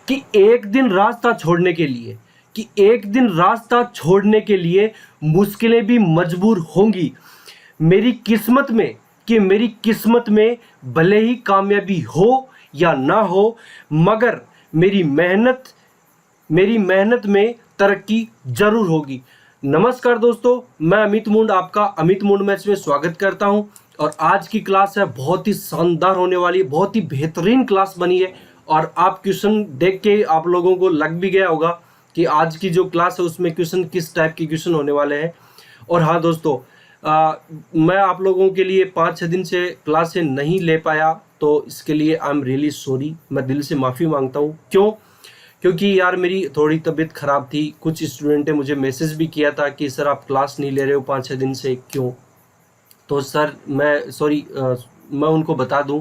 कि एक दिन रास्ता छोड़ने के लिए मुश्किलें भी मजबूर होंगी। मेरी किस्मत में भले ही कामयाबी हो या ना हो, मगर मेरी मेहनत में तरक्की जरूर होगी। नमस्कार दोस्तों, मैं अमित मुंड आपका अमित मुंड मैच में स्वागत करता हूं। और आज की क्लास है बहुत ही शानदार होने वाली है, बहुत ही बेहतरीन क्लास बनी है। और आप क्वेश्चन देख के आप लोगों को लग भी गया होगा कि आज की जो क्लास है उसमें क्वेश्चन किस टाइप के क्वेश्चन होने वाले हैं। और हाँ दोस्तों, मैं आप लोगों के लिए 5-6 दिन से क्लासें नहीं ले पाया, तो इसके लिए आई एम रियली सॉरी। मैं दिल से माफ़ी मांगता हूँ। क्योंकि यार मेरी थोड़ी तबीयत ख़राब थी। कुछ स्टूडेंट ने मुझे मैसेज भी किया था कि सर आप क्लास नहीं ले रहे हो 5-6 दिन से, क्यों? तो सर मैं सॉरी, मैं उनको बता दूं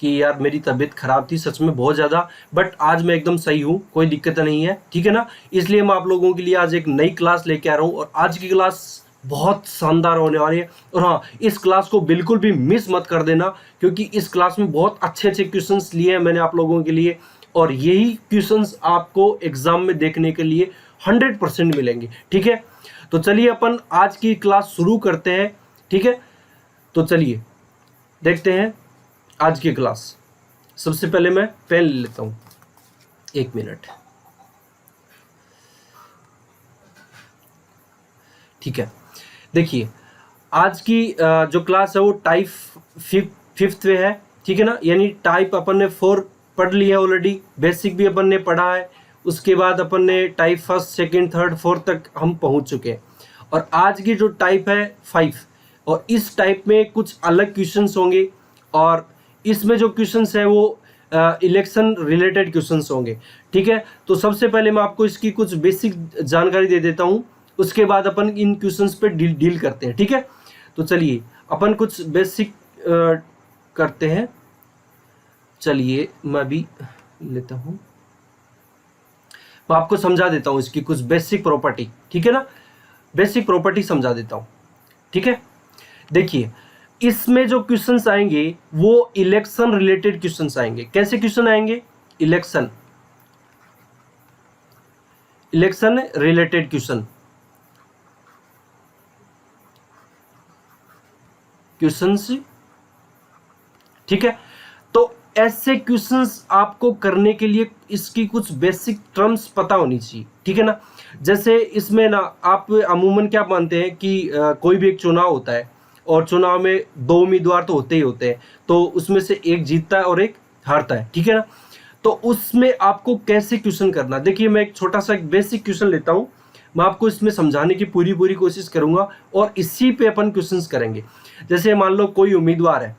कि यार मेरी तबीयत ख़राब थी सच में बहुत ज़्यादा, बट आज मैं एकदम सही हूँ, कोई दिक्कत नहीं है, ठीक है ना। इसलिए मैं आप लोगों के लिए आज एक नई क्लास लेके आ रहा हूँ और आज की क्लास बहुत शानदार होने वाली है। और हाँ, इस क्लास को बिल्कुल भी मिस मत कर देना, क्योंकि इस क्लास में बहुत अच्छे अच्छे क्वेश्चंस लिए हैं मैंने आप लोगों के लिए, और यही क्वेश्चंस आपको एग्जाम में देखने के लिए 100% मिलेंगे, ठीक है। तो चलिए अपन आज की क्लास शुरू करते हैं, ठीक है। तो चलिए देखते हैं आज की क्लास। सबसे पहले मैं पेन ले लेता हूं, 1 मिनट, ठीक है। देखिए आज की जो क्लास है वो टाइप फिफ्थ में है, ठीक है ना। यानी टाइप अपन ने 4 पढ़ लिया ऑलरेडी, बेसिक भी अपन ने पढ़ा है। उसके बाद अपन ने type first, second, third, fourth तक हम पहुंच चुके हैं। और आज की जो टाइप है 5, और इस टाइप में कुछ अलग क्वेश्चंस होंगे, और इसमें जो क्वेश्चंस है वो इलेक्शन रिलेटेड क्वेश्चंस होंगे, ठीक है। तो सबसे पहले मैं आपको इसकी कुछ बेसिक जानकारी दे देता हूं, उसके बाद अपन इन क्वेश्चंस पे डील करते हैं, ठीक है। तो चलिए अपन कुछ बेसिक करते हैं। चलिए मैं भी लेता हूं, मैं आपको समझा देता हूं इसकी कुछ बेसिक प्रॉपर्टी, ठीक है ना। बेसिक प्रॉपर्टी समझा देता हूं, ठीक है। देखिए इसमें जो क्वेश्चंस आएंगे वो इलेक्शन रिलेटेड क्वेश्चंस आएंगे। कैसे क्वेश्चन आएंगे? इलेक्शन रिलेटेड क्वेश्चंस, ठीक है। तो ऐसे क्वेश्चंस आपको करने के लिए इसकी कुछ बेसिक टर्म्स पता होनी चाहिए, ठीक है ना। जैसे इसमें ना आप अमूमन क्या मानते हैं कि कोई भी एक चुनाव होता है, और चुनाव में 2 उम्मीदवार तो होते ही होते हैं, तो उसमें से एक जीतता है और एक हारता है, ठीक है ना। तो उसमें आपको कैसे क्वेश्चन करना, देखिए मैं एक छोटा सा एक बेसिक क्वेश्चन लेता हूं, मैं आपको इसमें समझाने की पूरी कोशिश करूंगा, और इसी पे अपन क्वेश्चंस करेंगे। जैसे मान लो कोई उम्मीदवार है,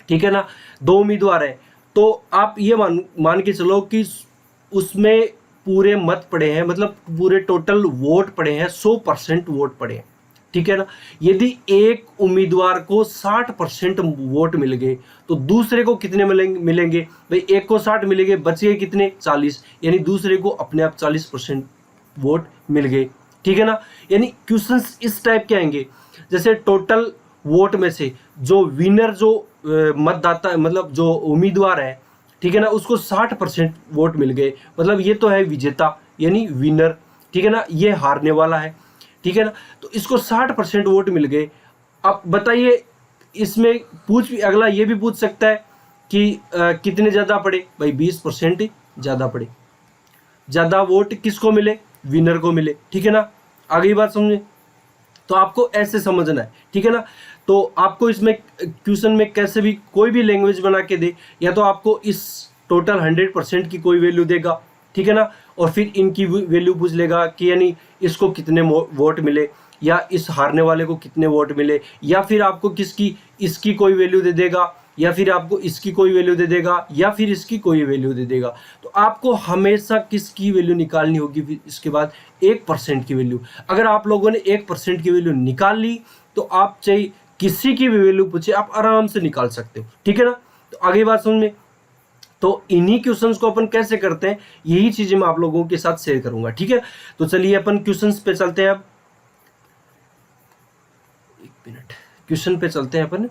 ठीक है ना, 2 उम्मीदवार है, तो आप ये मान के चलो कि उसमें पूरे मत पड़े हैं, मतलब पूरे टोटल वोट पड़े हैं, 100% वोट पड़े हैं, ठीक है ना। यदि एक उम्मीदवार को 60% वोट मिल गए, तो दूसरे को कितने मिलेंगे भाई? एक को 60 मिलेंगे, बच गए कितने? 40, यानी दूसरे को अपने आप 40% वोट मिल गए, ठीक है ना। यानी क्वेश्चंस इस टाइप के आएंगे, जैसे टोटल वोट में से जो विनर, जो मतदाता, मतलब जो उम्मीदवार है, ठीक है ना, उसको 60% वोट मिल गए, मतलब ये तो है विजेता यानी विनर, ठीक है ना। ये हारने वाला है, ठीक है ना। तो इसको 60% वोट मिल गए। अब बताइए इसमें अगला ये भी पूछ सकता है कि कितने ज्यादा पड़े भाई? 20% ज्यादा पड़े। ज्यादा वोट किसको मिले? विनर को मिले, ठीक है ना। आगे बात समझे, तो आपको ऐसे समझना है, ठीक है ना। तो आपको इसमें क्वेश्चन में कैसे भी कोई भी लैंग्वेज बना के दे, या तो आपको इस टोटल 100% की कोई वैल्यू देगा, ठीक है ना, और फिर इनकी वैल्यू पूछ लेगा कि यानी इसको कितने वोट मिले, या इस हारने वाले को कितने वोट मिले, या फिर आपको इसकी कोई वैल्यू दे देगा, या फिर आपको इसकी कोई वैल्यू दे देगा, या फिर इसकी कोई वैल्यू दे देगा। तो आपको हमेशा किसकी वैल्यू निकालनी होगी? फिर इसके बाद 1% की वैल्यू। अगर आप लोगों ने 1% की वैल्यू निकाल ली, तो आप चाहे किसी की भी वैल्यू पूछे, आप आराम से निकाल सकते हो, ठीक है ना। तो आगे बात समझ में, तो इन्हीं क्वेश्चंस को अपन कैसे करते हैं, यही चीजें मैं आप लोगों के साथ शेयर करूंगा, ठीक है। तो चलिए अपन क्वेश्चंस पे चलते हैं। अब 1 मिनट, क्वेश्चन पे चलते हैं अपन।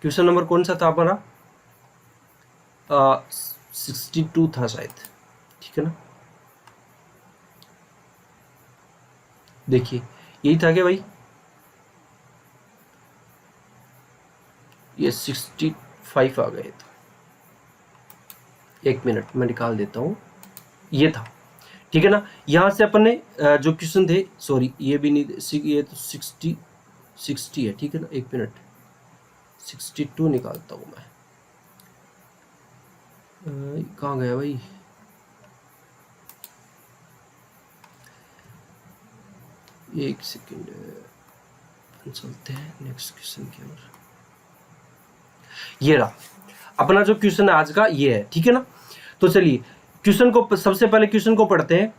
क्वेश्चन नंबर कौन सा था हमारा? 62 था शायद, ठीक है ना। देखिए यही था क्या भाई, ये 65 आ गए थे। एक मिनट मैं निकाल देता हूँ, ये था, ठीक है ना। यहाँ से अपन ने जो क्वेश्चन थे, सॉरी ये भी नहीं, ये तो 60 है, ठीक है ना। एक मिनट, 62 निकालता हूँ मैं, कहाँ गया भाई, एक सेकेंड, चलते हैं नेक्स्ट क्वेश्चन की ओर। ये रहा अपना जो क्वेश्चन है आज का, ये है, ठीक है ना। तो चलिए क्वेश्चन को, सबसे पहले क्वेश्चन को पढ़ते हैं।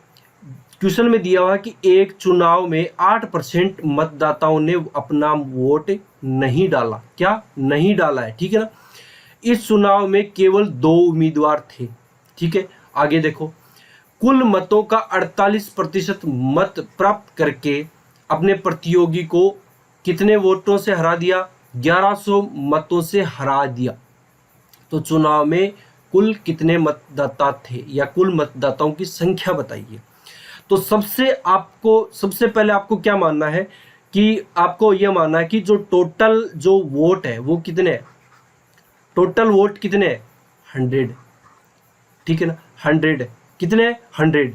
क्वेश्चन में दिया हुआ कि एक चुनाव में 8% मतदाताओं ने अपना वोट नहीं डाला, क्या नहीं डाला है, ठीक है ना। इस चुनाव में केवल 2 उम्मीदवार थे, ठीक है। आगे देखो, कुल मतों का 48% मत प्राप्त करके अपने प्रतियोगी को कितने वोटों से हरा दिया, 1100 मतों से हरा दिया। तो चुनाव में कुल कितने मतदाता थे, या कुल मतदाताओं की संख्या बताइए। तो सबसे पहले आपको क्या मानना है, कि आपको यह मानना है कि जो टोटल जो वोट है वो कितने हैं, टोटल वोट कितने हैं, 100, ठीक है ना। 100 कितने, 100।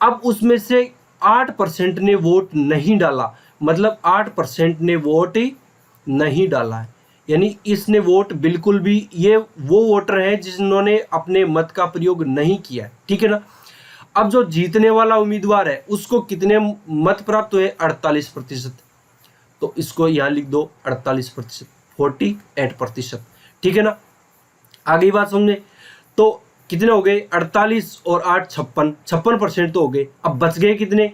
अब उसमें से 8% ने वोट नहीं डाला, मतलब 8% ने वोट नहीं डाला है, यानी इसने वोट बिल्कुल भी, ये वो वोटर हैं जिन्होंने अपने मत का प्रयोग नहीं किया, ठीक है ना। अब जो जीतने वाला उम्मीदवार है उसको कितने मत प्राप्त हुए, 48%। तो इसको यहां लिख दो 48%, 48%, ठीक है ना। आगे बात समझे, तो कितने हो गए, 48 और 8 56% तो हो गए। अब बच गए कितने,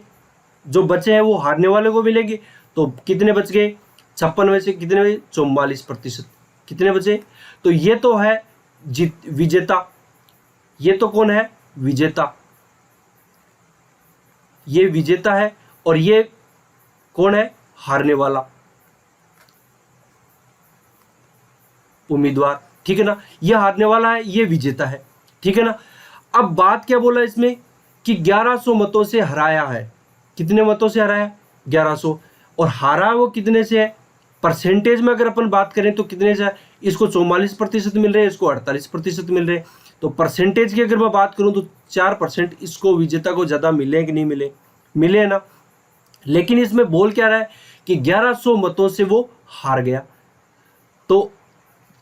जो बचे हैं वो हारने वाले को मिलेंगे। तो कितने बच गए, 56 में से कितने बचे, 44%, कितने बचे। तो ये तो है विजेता, ये तो कौन है, विजेता, ये विजेता है, और ये कौन है, हारने वाला उम्मीदवार, ठीक है ना। ये हारने वाला है, ये विजेता है, ठीक है ना। अब बात क्या बोला इसमें, कि 1100 मतों से हराया है, कितने मतों से हराया, 1100, और हारा वो कितने से है, परसेंटेज में अगर अपन बात करें तो कितने से है, इसको 44% मिल रहे हैं, इसको 48% मिल रहे हैं। तो परसेंटेज की अगर मैं बात करूं तो 4% इसको विजेता को ज्यादा मिले कि नहीं मिले, मिले ना। लेकिन इसमें बोल क्या रहा है कि 1100 मतों से वो हार गया, तो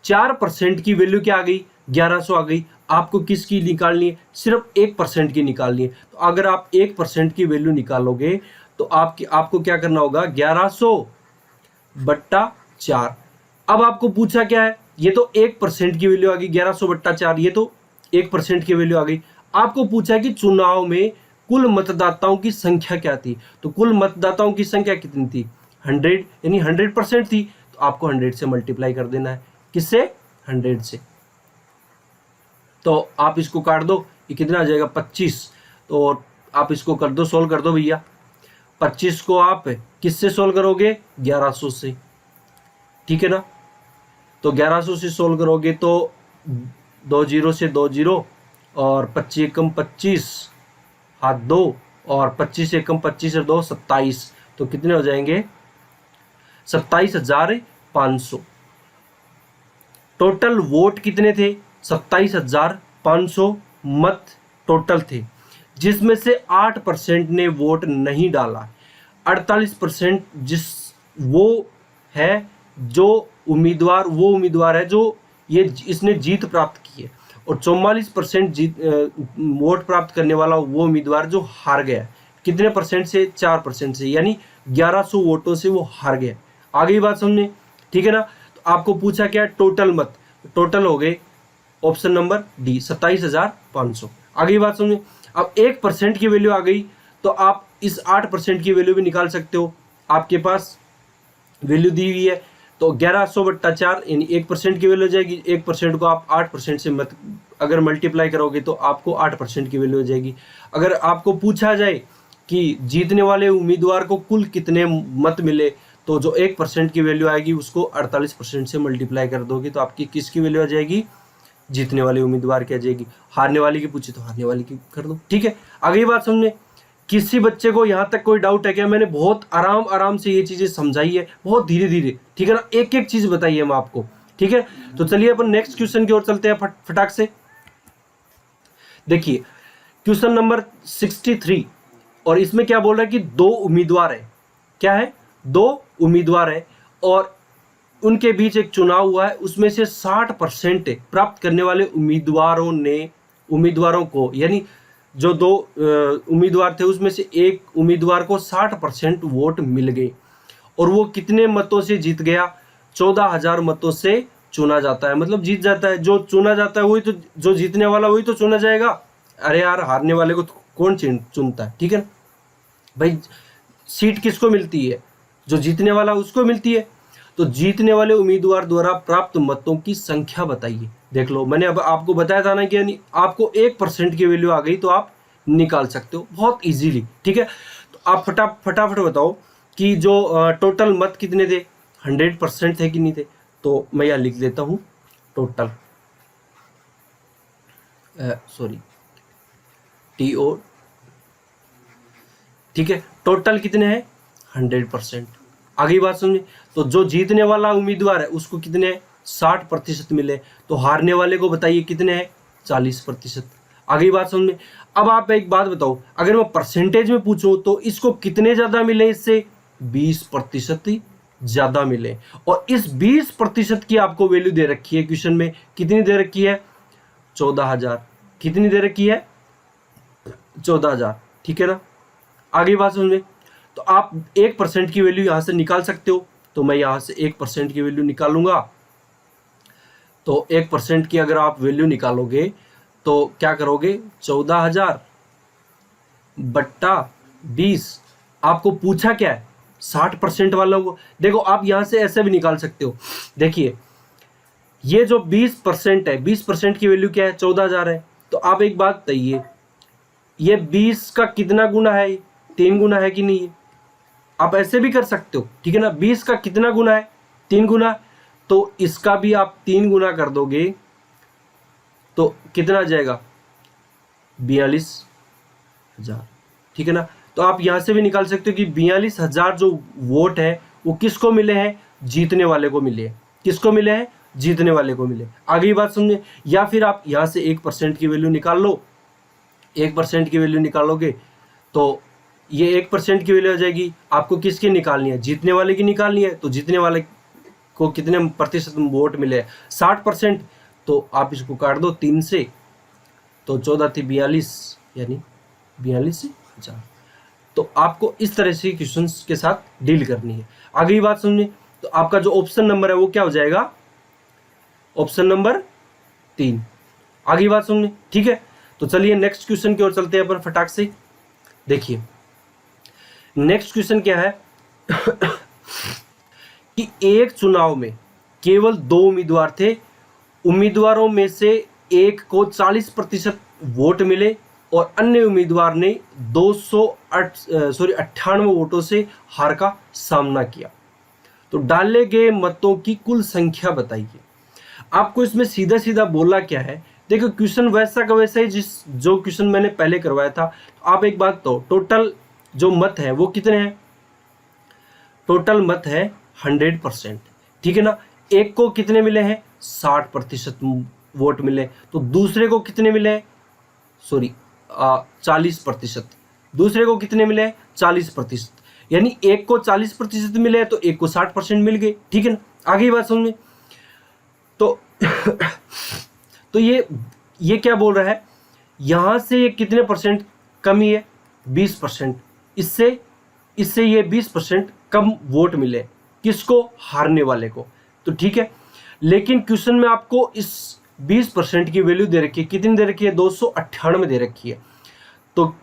4% की वैल्यू क्या आ गई, 1100 आ गई। आपको किसकी निकालनी है, सिर्फ 1% की निकालनी है। तो अगर आप 1% की वैल्यू निकालोगे तो आपको क्या करना होगा, 1100/4। अब आपको पूछा क्या है, ये तो 1% की वैल्यू आ गई, 1100/4, ये तो 1% की वैल्यू आ गई। आपको पूछा है कि चुनाव में कुल मतदाताओं की संख्या क्या थी। तो कुल मतदाताओं की संख्या कितनी थी, 100, यानी 100% थी। तो आपको 100 से मल्टीप्लाई कर देना है, किससे, 100 से। तो आप इसको काट दो, ये कितना आ जाएगा, 25। तो आप इसको कर दो, सोल्व कर दो भैया। 25 को आप किससे सोल्व करोगे, 1100 से, ठीक है ना। तो 1100 से सोल्व करोगे तो 2 0 से 2 0, और 25 एकम 25, हाथ 2, और 25 एकम 25 से 2 27। तो कितने हो जाएंगे, 27,500। टोटल वोट कितने थे, 27,500 मत टोटल थे, जिसमें से 8% ने वोट नहीं डाला। 48% जिस वो है जो उम्मीदवार है जो इसने जीत प्राप्त की है, और 44% वोट प्राप्त करने वाला वो उम्मीदवार जो हार गया। कितने परसेंट से, 4% से, यानी 1100 वोटों से वो हार गया। आगे बात समझे, ठीक है ना। तो आपको पूछा क्या, टोटल मत, टोटल हो गए ऑप्शन नंबर डी, 27,500। आगे बात समझे। अब 1% की वैल्यू आ गई, तो आप इस 8% की वैल्यू भी निकाल सकते हो, आपके पास वैल्यू दी हुई है। तो 1100/4 यानी 1% की वैल्यू हो जाएगी। 1% को आप 8% से अगर मल्टीप्लाई करोगे तो आपको 8% की वैल्यू हो जाएगी। अगर आपको पूछा जाए कि जीतने वाले उम्मीदवार को कुल कितने मत मिले, तो जो 1% की वैल्यू आएगी उसको 48% से मल्टीप्लाई कर दोगे तो आपकी किसकी वैल्यू आ जाएगी, जीतने वाले उम्मीदवार की आ जाएगी, हारने वाले की पूछी तो हारने वाले की कर दो। ठीक है, आगे बात समझे। किसी बच्चे को यहाँ तक कोई डाउट है क्या? मैंने बहुत आराम से ये चीजें समझाई है, बहुत धीरे धीरे, ठीक है ना, एक एक चीज बताई है मैं आपको। ठीक है, तो चलिए अपन नेक्स्ट क्वेश्चन की ओर चलते हैं फटाक से। देखिए क्वेश्चन नंबर 63, और इसमें क्या बोल रहा है कि दो उम्मीदवार है। क्या है? दो उम्मीदवार है और उनके बीच एक चुनाव हुआ है, उसमें से 60% प्राप्त करने वाले उम्मीदवारों को, यानी जो दो उम्मीदवार थे उसमें से एक उम्मीदवार को 60% वोट मिल गए, और वो कितने मतों से जीत गया? 14,000 मतों से चुना जाता है, मतलब जीत जाता है। जो चुना जाता है वही तो, जो जीतने वाला वही तो चुना जाएगा। अरे यार, हारने वाले को कौन चुनता है? ठीक है ना भाई, सीट किसको मिलती है? जो जीतने वाला उसको मिलती है। तो जीतने वाले उम्मीदवार द्वारा प्राप्त मतों की संख्या बताइए। देख लो, मैंने अब आपको बताया था ना कि यानी आपको 1% की वैल्यू आ गई तो आप निकाल सकते हो बहुत इजीली। ठीक है, तो आप फटाफट बताओ कि जो टोटल मत कितने थे, 100% थे कि नहीं थे? तो मैं यहाँ लिख देता हूँ टोटल, सॉरी TO, ठीक है, टोटल कितने हैं? 100%। आगे बात समझे। तो जो जीतने वाला उम्मीदवार है उसको कितने 60% मिले, तो हारने वाले को बताइए कितने हैं? 40%। आगे बात समझ में। अब आप एक बात बताओ, अगर मैं परसेंटेज में पूछूं तो इसको कितने ज्यादा मिले? इससे 20% ज्यादा मिले, और इस 20% की आपको वैल्यू दे रखी है क्वेश्चन में। कितनी दे रखी है? 14,000। कितनी दे रखी है? 14,000। ठीक है ना, आगे बात समझ में। तो आप 1% की वैल्यू यहां से निकाल सकते हो, तो मैं यहां से 1% की वैल्यू निकालूंगा। तो 1% की अगर आप वैल्यू निकालोगे तो क्या करोगे? 14,000 बट्टा 20। आपको पूछा क्या है? 60% वालों को। देखो आप यहां से ऐसे भी निकाल सकते हो। देखिए ये जो 20% है, 20% की वैल्यू क्या है? 14,000 है। तो आप एक बात बताइए, ये 20 का कितना गुना है? 3 गुना है कि नहीं है? आप ऐसे भी कर सकते हो, ठीक है ना। 20 का कितना गुना है? 3 गुना। तो इसका भी आप 3 गुना कर दोगे तो कितना आ जाएगा? 42,000। ठीक है ना, तो आप यहां से भी निकाल सकते हो कि 42,000 जो वोट है वो किसको मिले हैं? जीतने वाले को मिले हैं। किसको मिले हैं? जीतने वाले को मिले। आगे बात समझे। या फिर आप यहां से 1% की वैल्यू निकाल लो। 1% की वैल्यू निकालोगे तो ये 1% की वैल्यू आ जाएगी। आपको किसकी निकालनी है? जीतने वाले की निकालनी है। तो जीतने वाले को कितने प्रतिशत वोट मिले? 60%। तो आप इसको काट दो 3 से, तो 14 थी 42, यानी 42,000। तो आपको इस तरह से क्वेश्चंस के साथ डील करनी है। आगे बात समझिए। तो आपका जो ऑप्शन नंबर है वो क्या हो जाएगा? Option number 3। आगे बात समझिए, ठीक है। तो चलिए नेक्स्ट क्वेश्चन की ओर चलते हैं अपन फटाक से। देखिए नेक्स्ट क्वेश्चन क्या है कि एक चुनाव में केवल 2 उम्मीदवार थे। उम्मीदवारों में से एक को 40% वोट मिले और अन्य उम्मीदवार ने 98 वोटों से हार का सामना किया। तो डाले गए मतों की कुल संख्या बताइए। आपको इसमें सीधा सीधा बोला क्या है? देखो क्वेश्चन वैसा का वैसा ही जो क्वेश्चन मैंने पहले करवाया था। तो आप एक बात तो, टोटल जो मत है वो कितने हैं? टोटल मत है 100%। ठीक है ना। एक को कितने मिले हैं? 60% वोट मिले। तो दूसरे को कितने मिले हैं? सॉरी 40%। दूसरे को कितने मिले हैं? 40%। यानी एक को 40% मिले तो एक को 60% मिल गए। ठीक है ना, आगे बात समझ में। तो तो ये क्या बोल रहा है? यहां से ये कितने परसेंट कमी है? 20%। इससे ये 20% कम वोट मिले। किसको? हारने वाले को। तो ठीक है, लेकिन क्वेश्चन में आपको इस 20% की वैल्यू दे रखी है। कितनी दे रखी है? 298 दे रखी है। तो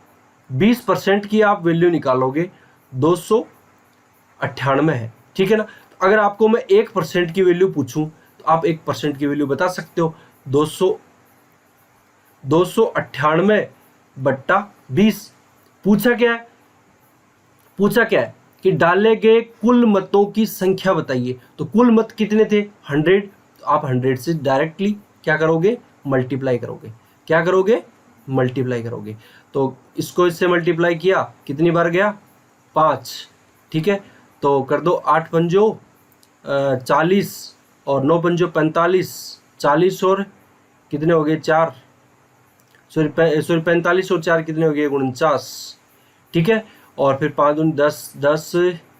20% की आप वैल्यू निकालोगे 298 है। ठीक है ना। तो अगर आपको मैं 1% की वैल्यू पूछूं तो आप 1% की वैल्यू बता सकते हो। 298 बट्टा 20। पूछा क्या है? पूछा क्या है कि डाले गए कुल मतों की संख्या बताइए। तो कुल मत कितने थे? 100। तो आप 100 से डायरेक्टली क्या करोगे? मल्टीप्लाई करोगे। क्या करोगे? मल्टीप्लाई करोगे। तो इसको इससे मल्टीप्लाई किया, कितनी बार गया? 5। ठीक है, तो कर दो 8 पंजो 40 और 9 पंजो 45, 40 और कितने हो गए? 4, सॉरी 45 और 4 कितने हो गए? 49। ठीक है, और फिर 5 दूनी 10, 10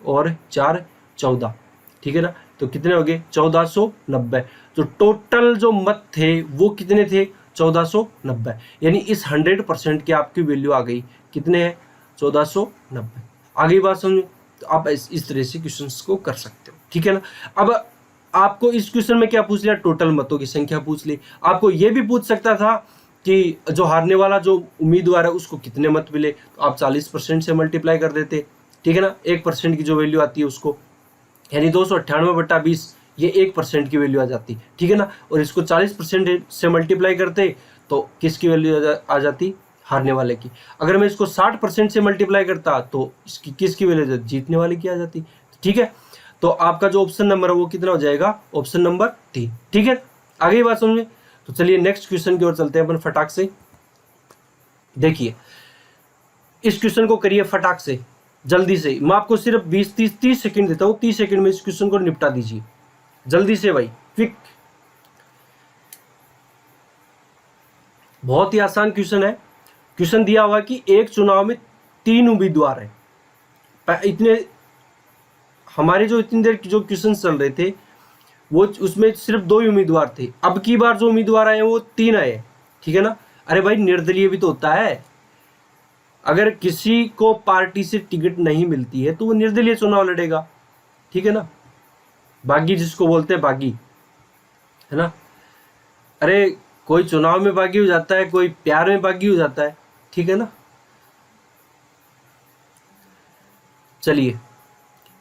और 4 14। ठीक है ना, तो कितने हो गए? 1490। तो टोटल जो मत थे वो कितने थे? 1490। यानी इस 100% की आपकी वैल्यू आ गई, कितने है? 1490। आ गई बात समझ? तो आप इस तरह से क्वेश्चंस को कर सकते हो। ठीक है ना। अब आपको इस क्वेश्चन में क्या पूछ लिया? टोटल मतों की संख्या पूछ ली। आपको ये भी पूछ सकता था कि जो हारने वाला जो उम्मीदवार है उसको कितने मत मिले, तो आप 40% से मल्टीप्लाई कर देते। ठीक है ना, 1% की जो वैल्यू आती है उसको, यानी 298/20, ये 1% की वैल्यू आ जाती। ठीक है ना, और इसको 40% से मल्टीप्लाई करते तो किसकी वैल्यू आ जाती? हारने वाले की। अगर मैं इसको 60% से मल्टीप्लाई करता तो इसकी किसकी वैल्यू? जीतने वाले की आ जाती। ठीक है, तो आपका जो ऑप्शन नंबर है वो कितना हो जाएगा? Option number 3। ठीक है, आगे बात समझ में। तो चलिए नेक्स्ट क्वेश्चन की ओर चलते हैं अपन फटाक से। देखिए इस क्वेश्चन को करिए फटाक से, जल्दी से। मैं आपको सिर्फ 20-30 सेकंड देता हूं, 30 सेकंड में इस क्वेश्चन को निपटा दीजिए जल्दी से भाई, क्विक। बहुत ही आसान क्वेश्चन है। क्वेश्चन दिया हुआ कि एक चुनाव में 3 उम्मीदवार हैं। इतने हमारे जो इतनी देर जो क्वेश्चन चल रहे थे वो उसमें सिर्फ 2 ही उम्मीदवार थे। अब की बार जो उम्मीदवार आए हैं वो 3 आए। ठीक है ना। अरे भाई निर्दलीय भी तो होता है। अगर किसी को पार्टी से टिकट नहीं मिलती है तो वो निर्दलीय चुनाव लड़ेगा। ठीक है ना, बागी जिसको बोलते हैं, बागी, है ना। अरे कोई चुनाव में बागी हो जाता है, कोई प्यार में बागी हो जाता है। ठीक है ना। चलिए,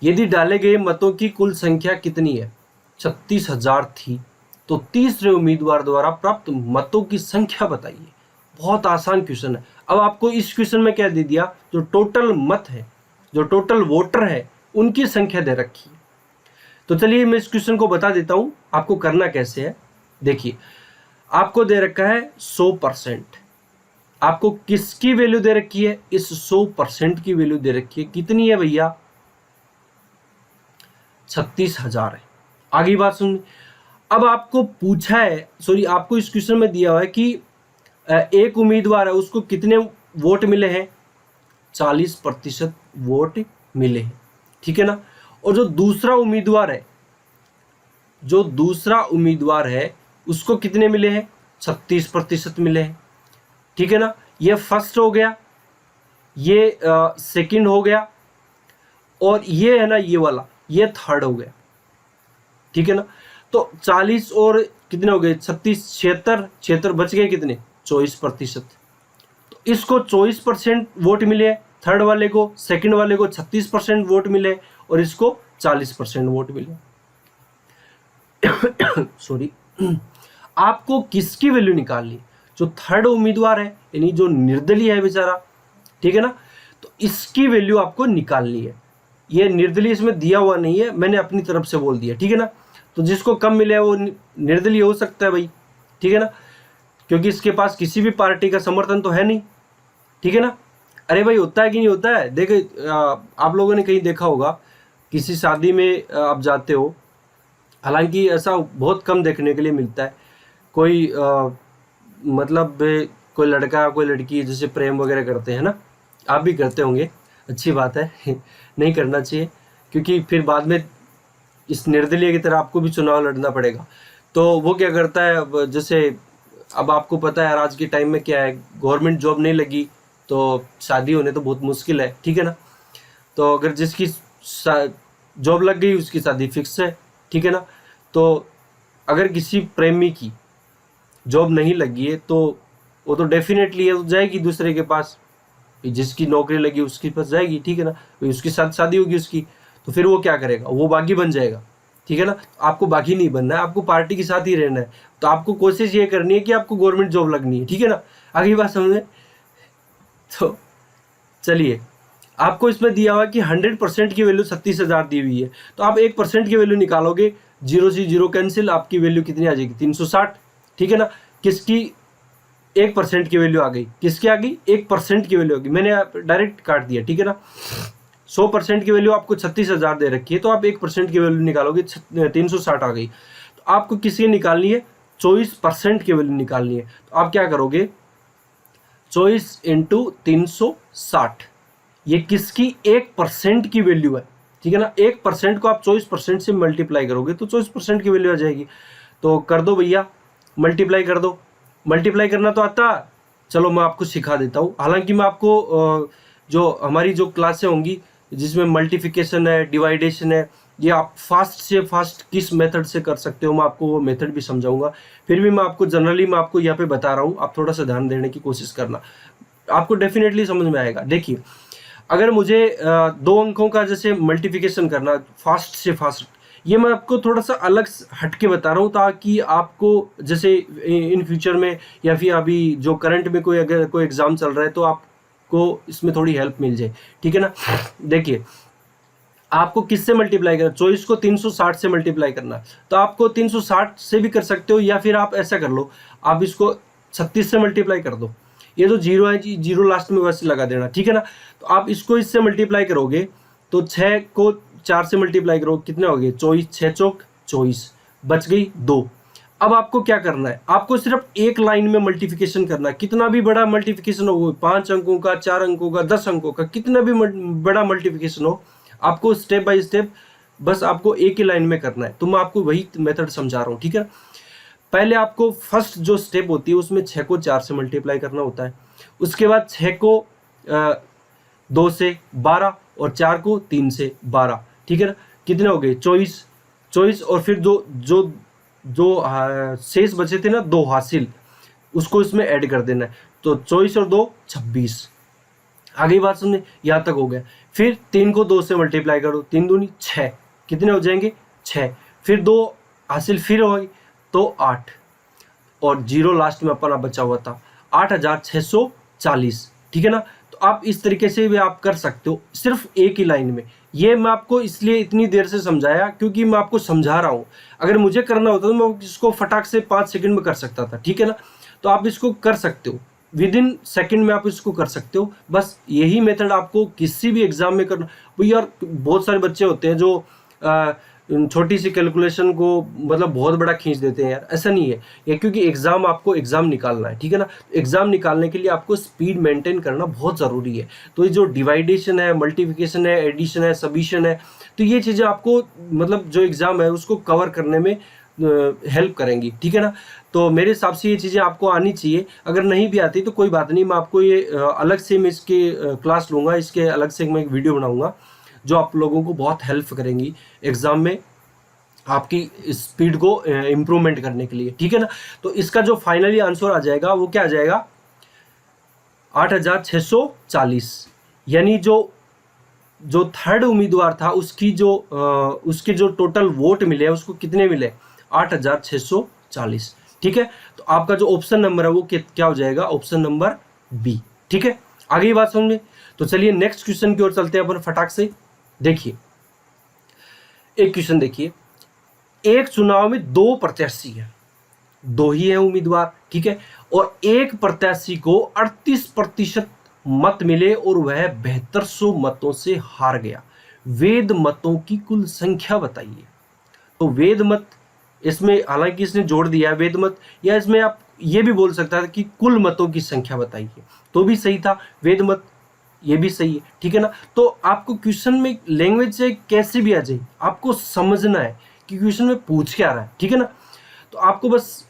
यदि डाले गए मतों की कुल संख्या कितनी है? 36,000 थी, तो तीसरे उम्मीदवार द्वारा प्राप्त मतों की संख्या बताइए। बहुत आसान क्वेश्चन है। अब आपको इस क्वेश्चन में क्या दे दिया? जो टोटल मत है, जो टोटल वोटर है, उनकी संख्या दे रखी है। तो चलिए मैं इस क्वेश्चन को बता देता हूं आपको करना कैसे है। देखिए आपको दे रखा है 100%। आपको किसकी वैल्यू दे रखी है? इस 100% की वैल्यू दे रखी है। कितनी है भैया? 36,000 है। आगे बात सुन। अब आपको पूछा है, सॉरी आपको इस क्वेश्चन में दिया हुआ है कि एक उम्मीदवार है उसको कितने वोट मिले हैं? 40% वोट मिले हैं। ठीक है ना। और जो दूसरा उम्मीदवार है उसको कितने मिले हैं? 36% मिले हैं। ठीक है ना। ये फर्स्ट हो गया, ये सेकंड हो गया, और ये है ना ये वाला, ये थर्ड हो गया। ठीक है ना। तो 40 और कितने हो गए? 36, 76 बच गए कितने? 24%। तो इसको 24% वोट मिले, थर्ड वाले को, सेकंड वाले को 36% वोट मिले, और इसको 40% वोट मिले। सॉरी। आपको किसकी वैल्यू निकालनी? जो थर्ड उम्मीदवार है, यानी जो निर्दलीय है बेचारा। ठीक है ना। तो इसकी वैल्यू आपको निकालनी है। ये निर्दलीय इसमें दिया हुआ नहीं है, मैंने अपनी तरफ से बोल दिया। ठीक है ना। तो जिसको कम मिले वो निर्दलीय हो सकता है भाई। ठीक है ना, क्योंकि इसके पास किसी भी पार्टी का समर्थन तो है नहीं। ठीक है ना। अरे भाई होता है कि नहीं होता है? देखो आप लोगों ने कहीं देखा होगा, किसी शादी में आप जाते हो, हालांकि ऐसा बहुत कम देखने के लिए मिलता है। कोई मतलब कोई लड़का कोई लड़की जैसे प्रेम वगैरह करते हैं ना, आप भी करते होंगे, अच्छी बात है। नहीं करना चाहिए, क्योंकि फिर बाद में इस निर्दलीय की तरह आपको भी चुनाव लड़ना पड़ेगा। तो वो क्या करता है, अब जैसे अब आपको पता है आज के टाइम में क्या है, गवर्नमेंट जॉब नहीं लगी तो शादी होने तो बहुत मुश्किल है। ठीक है ना। तो अगर जिसकी जॉब लग गई उसकी शादी फिक्स है। ठीक है ना। तो अगर किसी प्रेमी की जॉब नहीं लगी है तो वो तो डेफिनेटली है जाएगी दूसरे के पास, जिसकी नौकरी लगी उसके पास जाएगी। ठीक है ना। उसके साथ शादी होगी उसकी, तो फिर वो क्या करेगा? वो बागी बन जाएगा। ठीक है ना। आपको बागी नहीं बनना है, आपको पार्टी के साथ ही रहना है। तो आपको कोशिश ये करनी है कि आपको गवर्नमेंट जॉब लगनी है। ठीक है ना। अगली बात समझे। तो चलिए, आपको इसमें दिया हुआ कि 100% की वैल्यू 36,000 दी हुई है, तो आप 1% की वैल्यू निकालोगे, 0 से 0 कैंसिल, आपकी वैल्यू कितनी आ जाएगी? 360। ठीक है ना। किसकी 1% की वैल्यू आ गई, किसकी आ गई 1% की वैल्यू आ गई, मैंने डायरेक्ट काट दिया, ठीक है ना। 100% की वैल्यू आपको 36,000 दे रखी है, तो आप 1% की वैल्यू निकालोगे 360 आ गई। तो आपको किसकी निकालनी है, 24% की वैल्यू निकालनी है। तो आप क्या करोगे, 24 इंटू 360, ये किसकी 1% की वैल्यू है, ठीक है ना। 1% को आप 24% से मल्टीप्लाई करोगे तो 24% की वैल्यू आ जाएगी। तो कर दो भैया, मल्टीप्लाई कर दो। मल्टीप्लाई करना तो आता, चलो मैं आपको सिखा देता हूँ। हालांकि मैं आपको जो हमारी जो क्लासें होंगी जिसमें मल्टीप्लिकेशन है, डिवाइडेशन है, ये आप फास्ट से फास्ट किस मेथड से कर सकते हो, मैं आपको वो मेथड भी समझाऊंगा। फिर भी मैं आपको जनरली मैं आपको यहाँ पे बता रहा हूँ, आप थोड़ा सा ध्यान देने की कोशिश करना, आपको डेफिनेटली समझ में आएगा। देखिए, अगर मुझे 2 अंकों का जैसे मल्टीप्लिकेशन करना फास्ट से फास्ट, ये मैं आपको थोड़ा सा अलग हट के बता रहा हूँ, ताकि आपको जैसे इन फ्यूचर में या फिर अभी जो करंट में कोई अगर कोई एग्जाम चल रहा है तो आपको इसमें थोड़ी हेल्प मिल जाए, ठीक है ना। देखिए, आपको किससे मल्टीप्लाई करना, 24 को 360 से मल्टीप्लाई करना, तो आपको 360 से भी कर सकते हो, या फिर आप ऐसा कर लो, आप इसको 36 से मल्टीप्लाई कर दो। ये जो जीरो है, जीरो लास्ट में वैसे लगा देना, ठीक है ना। तो आप इसको इससे मल्टीप्लाई करोगे तो 6 को 4 से मल्टीप्लाई करो, कितने हो गए 24, 6 चौक 24, बच गई 2। अब आपको क्या करना है, आपको सिर्फ एक लाइन में मल्टीप्लिकेशन करना है। कितना भी बड़ा मल्टीप्लिकेशन हो, 5 अंकों का, 4 अंकों का, 10 अंकों का, कितना भी बड़ा मल्टीप्लिकेशन हो, आपको स्टेप बाय स्टेप बस आपको एक ही लाइन में करना है। तो मैं आपको वही मेथड समझा रहा हूँ, ठीक है। पहले आपको फर्स्ट जो स्टेप होती है उसमें 6 को 4 से मल्टीप्लाई करना होता है। उसके बाद 6 को 2 से 12 और 4 को 3 से 12, ठीक है ना। कितने हो गए 24 और फिर जो शेष बचे थे ना 2 हासिल, उसको इसमें ऐड कर देना है। तो 24 और 2 26, आगे बात समझे, यहाँ तक हो गया। फिर 3 को 2 से मल्टीप्लाई करो, 3 दूनी 6, कितने हो जाएंगे 6, फिर 2 हासिल फिर हो गई तो 8, और जीरो लास्ट में अपना बचा हुआ था 8640, ठीक है ना। तो आप इस तरीके से भी आप कर सकते हो सिर्फ एक ही लाइन में। ये मैं आपको इसलिए इतनी देर से समझाया क्योंकि मैं आपको समझा रहा हूँ। अगर मुझे करना होता तो मैं इसको फटाक से 5 सेकंड में कर सकता था, ठीक है ना। तो आप इसको कर सकते हो, विद इन सेकेंड में आप इसको कर सकते हो। बस यही मेथड आपको किसी भी एग्जाम में करना। यार बहुत सारे बच्चे होते हैं जो छोटी सी कैलकुलेशन को मतलब बहुत बड़ा खींच देते हैं, यार ऐसा नहीं है ये, क्योंकि आपको एग्जाम निकालना है, ठीक है ना। एग्जाम निकालने के लिए आपको स्पीड मेंटेन करना बहुत ज़रूरी है। तो ये जो डिवाइडेशन है, मल्टीप्लिकेशन है, एडिशन है, सबिशन है, तो ये चीज़ें आपको मतलब जो एग्जाम है उसको कवर करने में हेल्प करेंगी, ठीक है ना। तो मेरे हिसाब से ये चीज़ें आपको आनी चाहिए। अगर नहीं भी आती तो कोई बात नहीं, मैं आपको ये अलग से मैं इसकी क्लास लूँगा, इसके अलग से मैं एक वीडियो बनाऊँगा जो आप लोगों को बहुत हेल्प करेंगी एग्ज़ाम में आपकी स्पीड को इम्प्रूवमेंट करने के लिए, ठीक है ना। तो इसका जो फाइनली आंसर आ जाएगा वो क्या आ जाएगा 8640, यानी जो थर्ड उम्मीदवार था उसके जो टोटल वोट मिले उसको कितने मिले 8640, ठीक है। तो आपका जो ऑप्शन नंबर है वो क्या हो जाएगा, ऑप्शन नंबर बी, ठीक है। आगे बात समझ में। तो चलिए नेक्स्ट क्वेश्चन की ओर चलते हैं अपन फटाक से। देखिए एक क्वेश्चन देखिए, एक चुनाव में 2 प्रत्याशी हैं, 2 ही है उम्मीदवार, ठीक है, और एक प्रत्याशी को 38% मत मिले और वह 7200 मतों से हार गया। वेद मतों की कुल संख्या बताइए। तो वेद मत, इसमें हालांकि इसने जोड़ दिया है वेद मत, या इसमें आप ये भी बोल सकता था कि कुल मतों की संख्या बताइए, तो भी सही था। वेद मत ये भी सही है, ठीक है ना। तो आपको क्वेश्चन में लैंग्वेज से कैसे भी आ जाए, आपको समझना है कि क्वेश्चन में पूछ क्या रहा है, ठीक है ना। तो आपको बस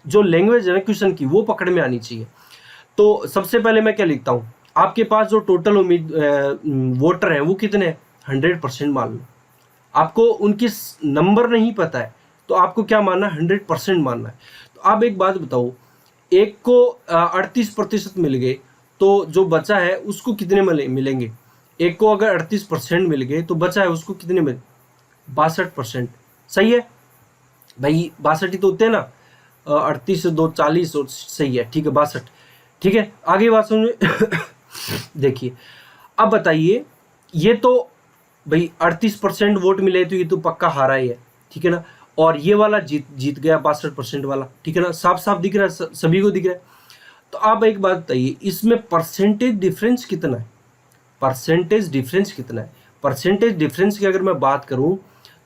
जो लैंग्वेज है ना क्वेश्चन की वो पकड़ में आनी चाहिए। तो सबसे पहले मैं क्या लिखता हूँ, आपके पास जो टोटल वोटर हैं वो कितने हैं 100% मान लो। आपको उनकी नंबर नहीं पता है तो आपको क्या मानना है 100% मानना है। तो आप एक बात बताओ, एक को 38% मिल गए तो जो बचा है उसको कितने मिलेंगे। एक को अगर 38% मिल गए तो बचा है उसको कितने मिले 62%, सही है भाई, 62 ही तो होते हैं ना, 38 से 2 40 और सही है, ठीक है 62, ठीक है। आगे बात समझिए देखिए अब बताइए, ये तो भाई 38% वोट मिले तो ये तो पक्का हारा ही है, ठीक है ना। और ये वाला जीत गया 62% वाला, ठीक है ना, साफ साफ दिख रहा है, सभी को दिख रहा है। तो आप एक बात बताइए, इसमें परसेंटेज डिफरेंस कितना है? परसेंटेज डिफरेंस कितना है? परसेंटेज डिफरेंस की अगर मैं बात करूं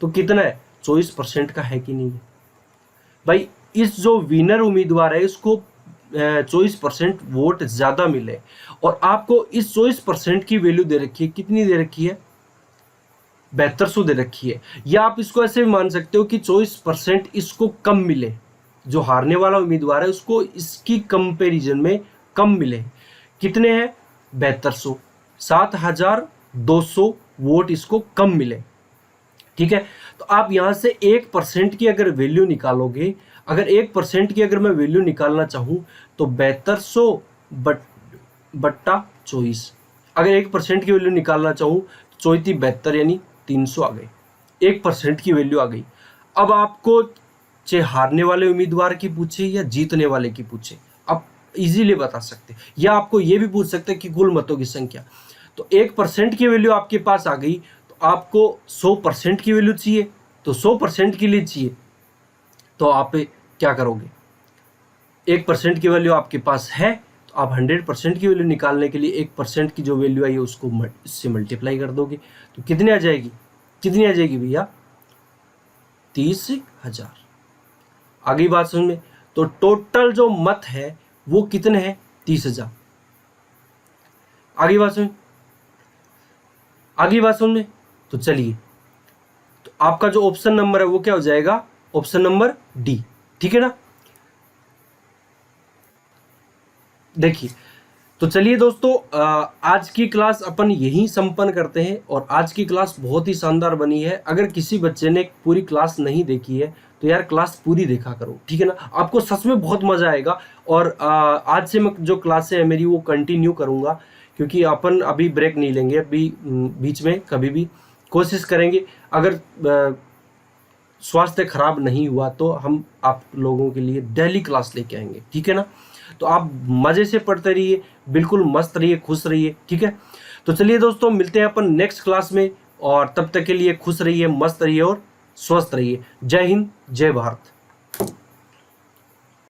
तो कितना है? 24% का है कि नहीं है भाई? इस जो विनर उम्मीदवार है इसको 24% वोट ज्यादा मिले, और आपको इस 24% की वैल्यू दे रखी है, कितनी दे रखी है? 7200 दे रखी है। या आप इसको ऐसे भी मान सकते हो कि 24% इसको कम मिले, जो हारने वाला उम्मीदवार है उसको इसकी कंपैरिजन में कम मिले। कितने हैं? 7200, 7200 वोट इसको कम मिले, ठीक है। तो आप यहां से 1% की अगर वैल्यू निकालोगे, अगर 1% की अगर मैं वैल्यू निकालना चाहूं तो 7200 बट्टा 24, अगर 1% की वैल्यू निकालना चाहूं तो 74 72 यानी 300 आ गई, 1% की वैल्यू आ गई। अब आपको चाहे हारने वाले उम्मीदवार की पूछे या जीतने वाले की पूछे, आप इजीली बता सकते, या आपको ये भी पूछ सकते कि कुल मतों की संख्या। तो 1% की वैल्यू आपके पास आ गई, तो आपको 100% की वैल्यू चाहिए, तो 100% के लिए चाहिए तो आप क्या करोगे? 1% की वैल्यू आपके पास है तो आप 100% की वैल्यू निकालने के लिए 1% की जो वैल्यू आई है उसको इससे मल्टीप्लाई कर दोगे, तो कितनी आ जाएगी? कितनी आ जाएगी भैया? 30,000। आगे बात समझ में? तो टोटल जो मत है वो कितने हैं? 30,000। आगे बात समझ? आगे बात समझ में? तो चलिए, तो आपका जो ऑप्शन नंबर है वो क्या हो जाएगा? ऑप्शन नंबर डी, ठीक है ना। देखिए, तो चलिए दोस्तों, आज की क्लास अपन यहीं संपन्न करते हैं, और आज की क्लास बहुत ही शानदार बनी है। अगर किसी बच्चे ने पूरी क्लास नहीं देखी है तो यार क्लास पूरी देखा करो, ठीक है ना, आपको सच में बहुत मजा आएगा। और आज से मैं जो क्लासें है मेरी वो कंटिन्यू करूंगा, क्योंकि अपन अभी ब्रेक नहीं लेंगे, अभी बीच में कभी भी कोशिश करेंगे। अगर स्वास्थ्य खराब नहीं हुआ तो हम आप लोगों के लिए डेली क्लास लेके आएंगे, ठीक है ना। तो आप मजे से पढ़ते रहिए, बिल्कुल मस्त रहिए, खुश रहिए, ठीक है। तो चलिए दोस्तों, मिलते हैं अपन नेक्स्ट क्लास में, और तब तक के लिए खुश रहिए, मस्त रहिए और स्वस्थ रहिए। जय हिंद, जय भारत।